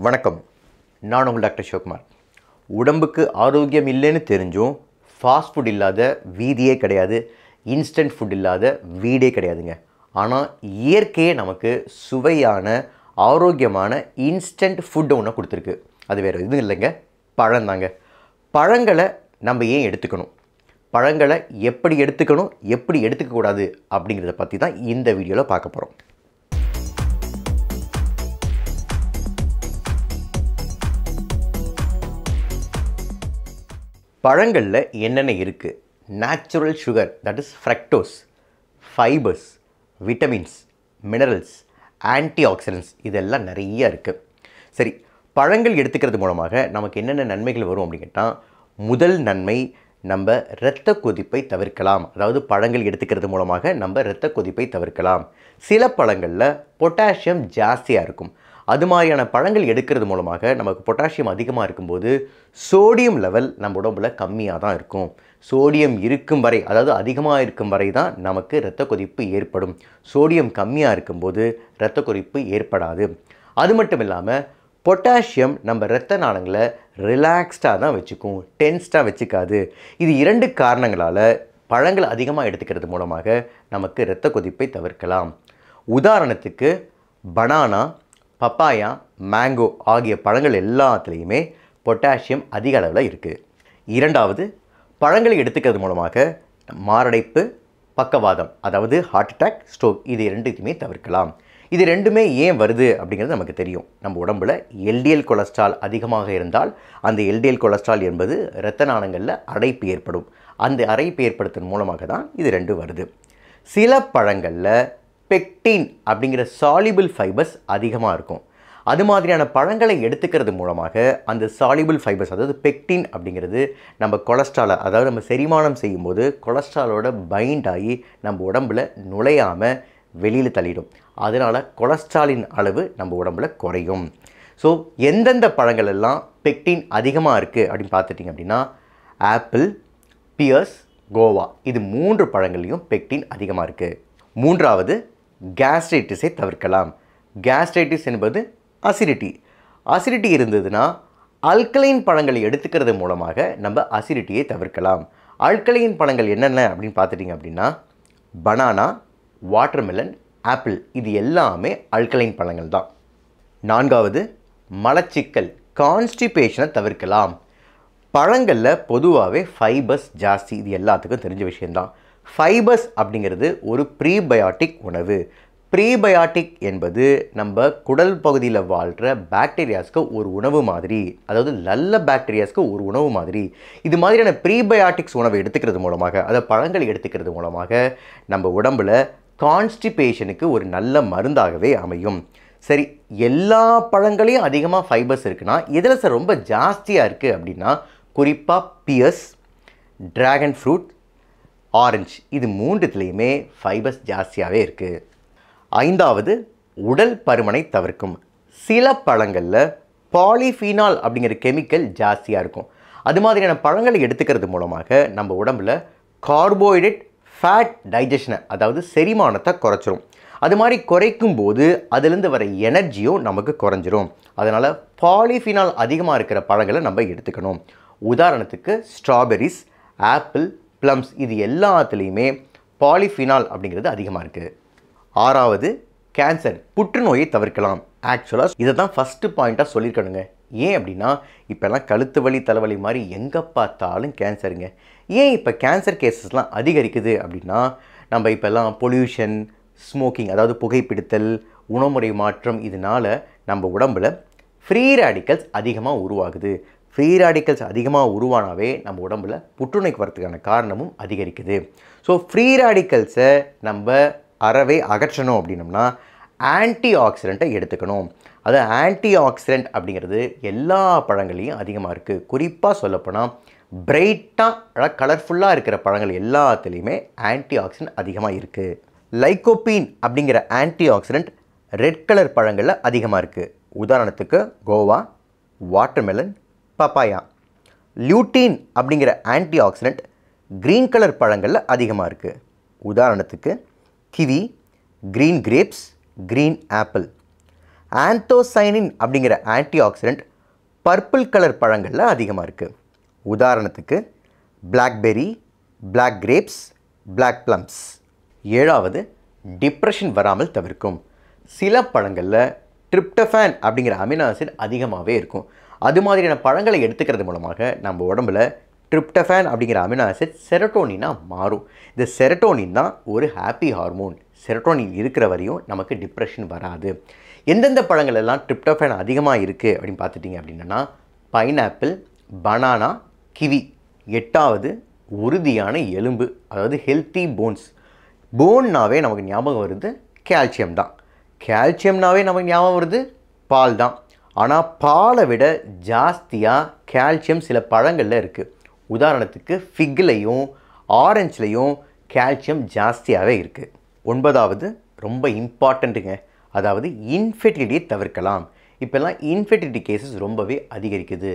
வணக்கம். நான் உங்கள் டாக்டர் சிவகுமார். உடம்புக்கு ஆரோக்கியம் இல்லைன்னு தெரிஞ்சும் ஃபாஸ்ட் ஃபுட் இல்லாத வீதியே கிடையாது, இன்ஸ்டன்ட் ஃபுட் இல்லாத வீடே கிடையாதுங்க. ஆனால் இயற்கையே நமக்கு சுவையான ஆரோக்கியமான இன்ஸ்டன்ட் ஃபுட்டு ஒன்று கொடுத்துருக்கு. அது வேறு எதுவும் இல்லைங்க, பழந்தாங்க. பழங்களை நம்ம ஏன் எடுத்துக்கணும், பழங்களை எப்படி எடுத்துக்கணும், எப்படி எடுத்துக்கக்கூடாது அப்படிங்கிறத பற்றி தான் இந்த வீடியோவில் பார்க்க போகிறோம். பழங்களில் என்னென்ன இருக்குது? Natural sugar, that is fructose, fibres, vitamins, minerals, anti oxidants, இதெல்லாம் நிறைய இருக்குது. சரி, பழங்கள் எடுத்துக்கிறது மூலமாக நமக்கு என்னென்ன நன்மைகள் வரும் அப்படின்னு கேட்டால், முதல் நன்மை, நம்ம இரத்த கொதிப்பை தவிர்க்கலாம். அதாவது பழங்கள் எடுத்துக்கிறது மூலமாக நம்ம இரத்த கொதிப்பை தவிர்க்கலாம். சில பழங்களில் பொட்டாசியம் ஜாஸ்தியாக இருக்கும். அது மாதிரியான பழங்கள் எடுக்கிறது மூலமாக நமக்கு பொட்டாசியம் அதிகமாக இருக்கும்போது சோடியம் லெவல் நம்ம உடம்புல கம்மியாக தான் இருக்கும். சோடியம் இருக்கும் வரை, அதாவது அதிகமாக இருக்கும் வரை தான் நமக்கு இரத்த கொதிப்பு ஏற்படும். சோடியம் கம்மியாக இருக்கும்போது இரத்த கொதிப்பு ஏற்படாது. அது மட்டும் இல்லாமல் பொட்டாசியம் நம்ம இரத்த நாளங்களை ரிலாக்ஸ்டாக தான் வச்சுக்கும், டென்ஸ்டாக வச்சுக்காது. இது இரண்டு காரணங்களால் பழங்கள் அதிகமாக எடுத்துக்கிறது மூலமாக நமக்கு இரத்த கொதிப்பை தவிர்க்கலாம். உதாரணத்துக்கு பனானா, பப்பாயா, மேங்கோ ஆகிய பழங்கள் எல்லாத்துலேயுமே பொட்டாசியம் அதிக அளவில் இருக்குது. இரண்டாவது, பழங்களை எடுத்துக்கிறது மூலமாக மாரடைப்பு, பக்கவாதம், அதாவது ஹார்ட் அட்டாக், ஸ்ட்ரோக், இது ரெண்டுத்தையுமே தவிர்க்கலாம். இது ரெண்டுமே ஏன் வருது அப்படிங்கிறது நமக்கு தெரியும். நம்ம உடம்புல எல்டிஎல் கொலஸ்ட்ரால் அதிகமாக இருந்தால் அந்த எல்டிஎல் கொலஸ்ட்ரால் என்பது இரத்த நாளங்களில் அடைப்பு ஏற்படும். அந்த அடைப்பு ஏற்படுத்தும் மூலமாக தான் இது ரெண்டும் வருது. சில பழங்களில் பெக்டின் அப்படிங்கிற சாலிபிள் ஃபைபர்ஸ் அதிகமாக இருக்கும். அது மாதிரியான பழங்களை எடுத்துக்கிறது மூலமாக அந்த சாலிபிள் ஃபைபர்ஸ், அதாவது பெக்டின் அப்படிங்கிறது நம்ம கொலஸ்ட்ராலை, அதாவது நம்ம செரிமானம் செய்யும்போது கொலஸ்ட்ராலோட பைண்ட் ஆகி நம்ம உடம்பில் நுழையாமல் வெளியில் தள்ளிடும். அதனால் கொலஸ்ட்ராலின் அளவு நம்ம உடம்பில் குறையும். ஸோ எந்தெந்த பழங்கள் எல்லாம் பெக்டின் அதிகமாக இருக்குது அப்படின்னு பார்த்துட்டிங்க அப்படின்னா, ஆப்பிள், பியர்ஸ், கோவா, இது 3 பழங்கள்லையும் பெக்டின் அதிகமாக இருக்குது. மூன்றாவது, கேஸ்ட்ரைட்டிஸை தவிர்க்கலாம். கேஸ்ட்ரைட்டிஸ் என்பது அசிடிட்டி இருந்ததுன்னா அல்கலைன் பழங்களை எடுத்துக்கிறது மூலமாக நம்ம அசிடிட்டியை தவிர்க்கலாம். அல்கலைன் பழங்கள் என்னென்ன அப்படின்னு பார்த்துட்டிங்க அப்படின்னா, பனானா, வாட்டர்மெலன், ஆப்பிள், இது எல்லாமே அல்கலைன் பழங்கள் தான். நான்காவது, மலச்சிக்கல், கான்ஸ்டிபேஷனை தவிர்க்கலாம். பழங்களில் பொதுவாகவே ஃபைபர்ஸ் ஜாஸ்தி, இது எல்லாத்துக்கும் தெரிஞ்ச விஷயந்தான். ஃபைபர்ஸ் அப்படிங்கிறது ஒரு ப்ரீபயாட்டிக் உணவு. ப்ரீபயாட்டிக் என்பது நம்ம குடல் பகுதியில் வாழ்கிற பாக்டீரியாஸ்க்கு ஒரு உணவு மாதிரி, அதாவது நல்ல பாக்டீரியாஸ்க்கு ஒரு உணவு மாதிரி. இது மாதிரியான ப்ரீபயாட்டிக்ஸ் உணவை எடுத்துக்கிறது மூலமாக, அதாவது பழங்கள் எடுத்துக்கிறது மூலமாக நம்ம உடம்பில் கான்ஸ்டிபேஷனுக்கு ஒரு நல்ல மருந்தாகவே அமையும். சரி, எல்லா பழங்களையும் அதிகமாக ஃபைபர்ஸ் இருக்குன்னா எதில் சார் ரொம்ப ஜாஸ்தியாக இருக்குது அப்படின்னா, குறிப்பாக பியர்ஸ், ட்ராகன் ஃப்ரூட், ஆரஞ்சு, இது 3த்துலேயுமே ஃபைபர்ஸ் ஜாஸ்தியாகவே இருக்குது. ஐந்தாவது, உடல் பருமனை தவிர்க்கும். சில பழங்களில் பாலிஃபீனால் அப்படிங்கிற கெமிக்கல் ஜாஸ்தியாக இருக்கும். அது மாதிரியான பழங்களை எடுத்துக்கிறது மூலமாக நம்ம உடம்பில் கார்போஹைட்ரேட், ஃபேட் டைஜஷனை, அதாவது செரிமானத்தை குறைச்சிரும். அது மாதிரி குறைக்கும் போது அதுலேருந்து வர எனர்ஜியும் நமக்கு குறைஞ்சிரும். அதனால் பாலிஃபீனால் அதிகமாக இருக்கிற பழங்களை நம்ம எடுத்துக்கணும். உதாரணத்துக்கு ஸ்ட்ராபெரிஸ், ஆப்பிள், ப்ளம்ஸ், இது எல்லாத்துலேயுமே பாலிஃபினால் அப்படிங்கிறது அதிகமாக இருக்குது. ஆறாவது, கேன்சர், புற்றுநோயை தவிர்க்கலாம். ஆக்சுவலாக இதை தான் ஃபஸ்ட்டு பாயிண்ட்டாக சொல்லியிருக்கணுங்க. ஏன் அப்படின்னா, இப்போல்லாம் கழுத்து வலி, தலைவலி மாதிரி எங்கே பார்த்தாலும் கேன்சருங்க. ஏன் இப்போ கேன்சர் கேசஸ்லாம் அதிகரிக்குது அப்படின்னா, நம்ம இப்போல்லாம் பொல்யூஷன், ஸ்மோக்கிங், அதாவது புகைப்பிடித்தல், உணவுமுறை மாற்றம், இதனால் நம்ம உடம்பில் ஃப்ரீ ரேடிக்கல்ஸ் அதிகமாக உருவாகுது. ஃப்ரீ ரேடிக்கல்ஸ் அதிகமாக உருவானாவே நம்ம உடம்பில் புற்றுநோய்க்கு வரதுக்கான காரணமும் அதிகரிக்குது. ஸோ ஃப்ரீ ரேடிக்கல்ஸை நம்ம அறவே அகற்றணும் அப்படின்னம்னா ஆன்டி ஆக்சிடெண்ட்டை எடுத்துக்கணும். அது ஆன்டி ஆக்சிடெண்ட் அப்படிங்கிறது எல்லா பழங்கள்லேயும் அதிகமாக இருக்குது. குறிப்பாக சொல்லப்போனால் பிரைட்டாக கலர்ஃபுல்லாக இருக்கிற பழங்கள் எல்லாத்துலேயுமே ஆன்டி ஆக்சிடெண்ட் அதிகமாக இருக்குது. லைகோபீன் அப்படிங்கிற ஆன்டி ஆக்சிடெண்ட் ரெட் கலர் பழங்களில் அதிகமாக இருக்குது. உதாரணத்துக்கு கோவா, வாட்டர்மெலன், பப்பாயா. லியூட்டீன் அப்படிங்கிற ஆன்டி ஆக்சிடெண்ட் க்ரீன் கலர் பழங்களில் அதிகமாக இருக்குது. உதாரணத்துக்கு kiwi, green grapes, green apple. Anthocyanin அப்படிங்கிற ஆன்டி ஆக்சிடென்ட் பர்பிள் கலர் பழங்களில் அதிகமாக இருக்குது. உதாரணத்துக்கு blackberry, black grapes, black plums. 7வது, டிப்ரெஷன் வராமல் தவிர்க்கும். சில பழங்களில் ட்ரிப்டோஃபான் அப்படிங்கிற அமினோ ஆசிட் அதிகமாகவே இருக்கும். அது மாதிரியான பழங்களை எடுத்துக்கிறது மூலமாக நம்ம உடம்புல ட்ரிப்டோஃபான் அப்படிங்கிற அமினோ ஆசிட் செரோட்டோனினாக மாறும். இந்த செரோட்டோனின் தான் ஒரு ஹாப்பி ஹார்மோன். செரோட்டோனின் இருக்கிற வரையும் நமக்கு டிப்ரெஷன் வராது. எந்தெந்த பழங்கள் எல்லாம் ட்ரிப்டோஃபான் அதிகமாக இருக்குது அப்படின்னு பார்த்துட்டிங்க அப்படின்னா பைனாப்பிள், பனானா, கிவி. 8வது, உறுதியான எலும்பு, அதாவது ஹெல்த்தி போன்ஸ். போன்னாவே நமக்கு ஞாபகம் வருது கால்சியம் தான். கால்சியம்னாவே நமக்கு ஞாபகம் வருது பால் தான். ஆனால் பாலை விட ஜாஸ்தியாக கால்சியம் சில பழங்களில் இருக்குது. உதாரணத்துக்கு ஃபிக்லையும் ஆரஞ்சுலையும் கால்சியம் ஜாஸ்தியாகவே இருக்குது. 9வது, ரொம்ப இம்பார்ட்டண்ட்டுங்க, அதாவது இன்ஃபெர்டிலிட்டியை தவிர்க்கலாம். இப்போல்லாம் இன்ஃபெர்டிலிட்டி கேசஸ் ரொம்பவே அதிகரிக்குது.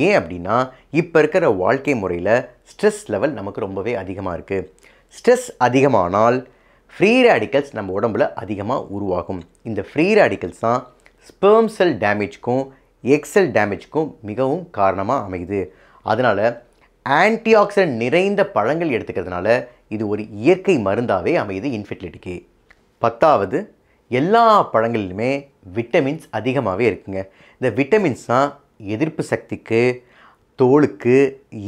ஏன் அப்படின்னா இப்போ இருக்கிற வாழ்க்கை முறையில் ஸ்ட்ரெஸ் லெவல் நமக்கு ரொம்பவே அதிகமாக இருக்குது. ஸ்ட்ரெஸ் அதிகமானால் ஃப்ரீ ரேடிக்கல்ஸ் நம்ம உடம்புல அதிகமாக உருவாகும். இந்த ஃப்ரீ ரேடிக்கல்ஸ் தான் ஸ்பெர்ம் செல் டேமேஜ்க்கும் எக்ஸெல் டேமேஜ்க்கும் மிகவும் காரணமாக அமையுது. அதனால் ஆன்டி ஆக்சிடென்ட் நிறைந்த பழங்கள் எடுத்துக்கிறதுனால இது ஒரு இயற்கை மருந்தாகவே அமையுது இன்ஃபெர்டிலிட்டிக்கு. 10வது, எல்லா பழங்களிலுமே விட்டமின்ஸ் அதிகமாகவே இருக்குங்க. இந்த விட்டமின்ஸ் தான் எதிர்ப்பு சக்திக்கு, தோலுக்கு,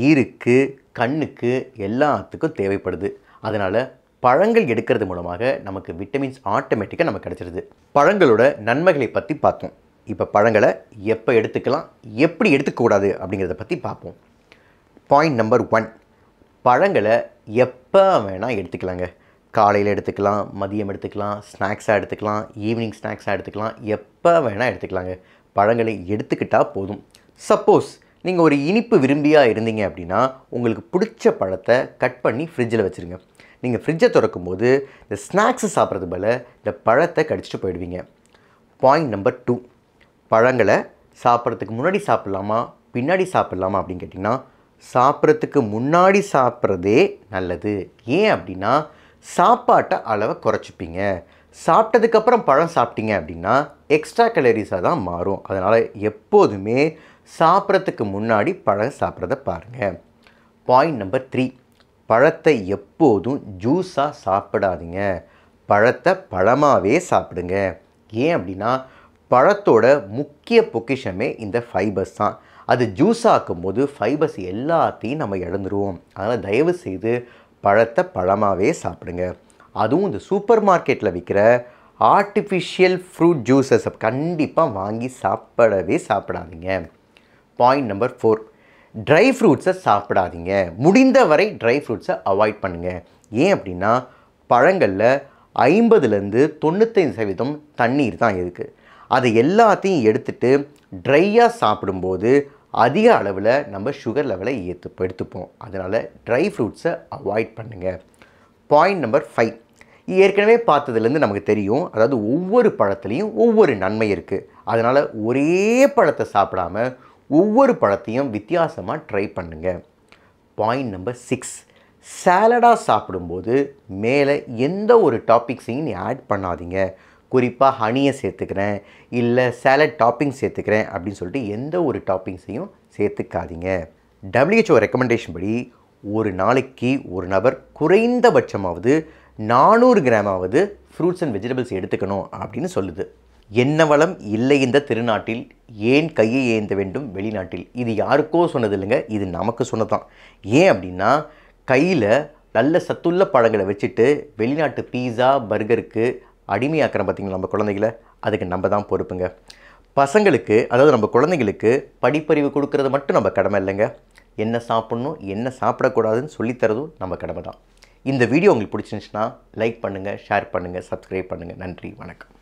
ஈருக்கு, கண்ணுக்கு எல்லாத்துக்கும் தேவைப்படுது. அதனால் பழங்கள் எடுக்கிறது மூலமாக நமக்கு விட்டமின்ஸ் ஆட்டோமேட்டிக்காக நமக்கு கிடச்சிருது. பழங்களோட நன்மைகளை பற்றி பார்த்தோம். இப்போ பழங்களை எப்போ எடுத்துக்கலாம், எப்படி எடுத்துக்கக்கூடாது அப்படிங்கிறத பற்றி பார்ப்போம். பாயிண்ட் நம்பர் 1, பழங்களை எப்போ வேணால் எடுத்துக்கலாங்க. காலையில் எடுத்துக்கலாம், மதியம் எடுத்துக்கலாம், ஸ்நாக்ஸாக எடுத்துக்கலாம், ஈவினிங் ஸ்நாக்ஸாக எடுத்துக்கலாம், எப்போ வேணால் எடுத்துக்கலாங்க. பழங்களை எடுத்துக்கிட்டால் போதும். சப்போஸ் நீங்கள் ஒரு இனிப்பு விரும்பியாக இருந்தீங்க அப்படின்னா உங்களுக்கு பிடிச்ச பழத்தை கட் பண்ணி ஃப்ரிட்ஜில் வச்சுருங்க. நீங்கள் ஃப்ரிட்ஜை திறக்கும் போது இந்த ஸ்நாக்ஸு சாப்பிட்றது போல் இந்த பழத்தை கடிச்சிட்டு போயிடுவீங்க. பாயிண்ட் நம்பர் 2, பழங்களை சாப்பிட்றதுக்கு முன்னாடி சாப்பிட்லாமா பின்னாடி சாப்பிட்லாமா அப்படின்னு கேட்டிங்கன்னா சாப்பிட்றதுக்கு முன்னாடி சாப்பிட்றதே நல்லது. ஏன் அப்படின்னா சாப்பாட்டை அளவை குறைச்சிப்பீங்க. சாப்பிட்டதுக்கப்புறம் பழம் சாப்பிட்டீங்க அப்படின்னா எக்ஸ்ட்ரா கலோரிஸாக தான் மாறும். அதனால் எப்போதுமே சாப்பிட்றதுக்கு முன்னாடி பழம் சாப்பிட்றத பாருங்கள். பாயிண்ட் நம்பர் 3, பழத்தை எப்போதும் ஜூஸாக சாப்பிடாதீங்க. பழத்தை பழமாகவே சாப்பிடுங்க. ஏன் அப்படின்னா பழத்தோட முக்கிய பொக்கிஷமே இந்த ஃபைபர்ஸ் தான். அது ஜூஸ் ஆக்கும் போது ஃபைபர்ஸ் எல்லாத்தையும் நம்ம இழந்துருவோம். அதனால் தயவு செய்து பழத்தை பழமாகவே சாப்பிடுங்க. அதுவும் இந்த சூப்பர் மார்க்கெட்டில் விற்கிற ஆர்டிஃபிஷியல் ஃப்ரூட் ஜூஸஸை கண்டிப்பாக வாங்கி சாப்பிடாதீங்க. பாயிண்ட் நம்பர் 4, ட்ரை ஃப்ரூட்ஸை சாப்பிடாதீங்க. முடிந்த வரை ட்ரை ஃப்ரூட்ஸை அவாய்ட் பண்ணுங்கள். ஏன் அப்படின்னா பழங்களில் 50லேருந்து 95% தண்ணீர் தான் இருக்குது. அதை எல்லாத்தையும் எடுத்துகிட்டு ட்ரையாக சாப்பிடும்போது அதிக அளவில் நம்ம சுகர் லெவலை எடுத்துப்போம். அதனால் ட்ரை ஃப்ரூட்ஸை அவாய்ட் பண்ணுங்கள். பாயிண்ட் நம்பர் 5, ஏற்கனவே பார்த்ததுலேருந்து நமக்கு தெரியும், அதாவது ஒவ்வொரு பழத்துலேயும் ஒவ்வொரு நன்மை இருக்குது. அதனால் ஒரே பழத்தை சாப்பிடாம ஒவ்வொரு பழத்தையும் வித்தியாசமாக ட்ரை பண்ணுங்கள். பாயிண்ட் நம்பர் 6, சாலடாக சாப்பிடும்போது மேலே எந்த ஒரு டாப்பிக்ஸையும் நீ ஆட் பண்ணாதீங்க. குறிப்பாக ஹனியை சேர்த்துக்கிறேன், இல்லை சாலட் டாப்பிங் சேர்த்துக்கிறேன் அப்படின்னு சொல்லிட்டு எந்த ஒரு டாப்பிங்ஸையும் சேர்த்துக்காதீங்க. WHO ரெக்கமெண்டேஷன் படி ஒரு நாளைக்கு ஒரு நபர் குறைந்தபட்சமாவது 400 கிராமாவது ஃப்ரூட்ஸ் அண்ட் வெஜிடபிள்ஸ் எடுத்துக்கணும் அப்படின்னு சொல்லுது. என்ன வளம் இல்லை இந்த திருநாட்டில், ஏன் கையை ஏந்த வேண்டும் வெளிநாட்டில். இது யாருக்கோ சொன்னது இல்லைங்க, இது நமக்கு சொன்னதான். ஏன் அப்படின்னா கையில் நல்ல சத்துள்ள பழங்களை வச்சுட்டு வெளிநாட்டு பீஸா பர்கருக்கு அடிமையாக்குறோம் பார்த்தீங்களா நம்ம குழந்தைகளை, அதுக்கு நம்ம தான் பொறுப்புங்க. பசங்களுக்கு, அதாவது நம்ம குழந்தைங்களுக்கு படிப்பறிவு கொடுக்கறது மட்டும் நம்ம கடமை இல்லைங்க. என்ன சாப்பிட்ணும் என்ன சாப்பிடக்கூடாதுன்னு சொல்லித்தரதும் நம்ம கடமை தான். இந்த வீடியோ உங்களுக்கு பிடிச்சிருந்துச்சுன்னா லைக் பண்ணுங்கள், ஷேர் பண்ணுங்கள், சப்ஸ்கிரைப் பண்ணுங்கள். நன்றி, வணக்கம்.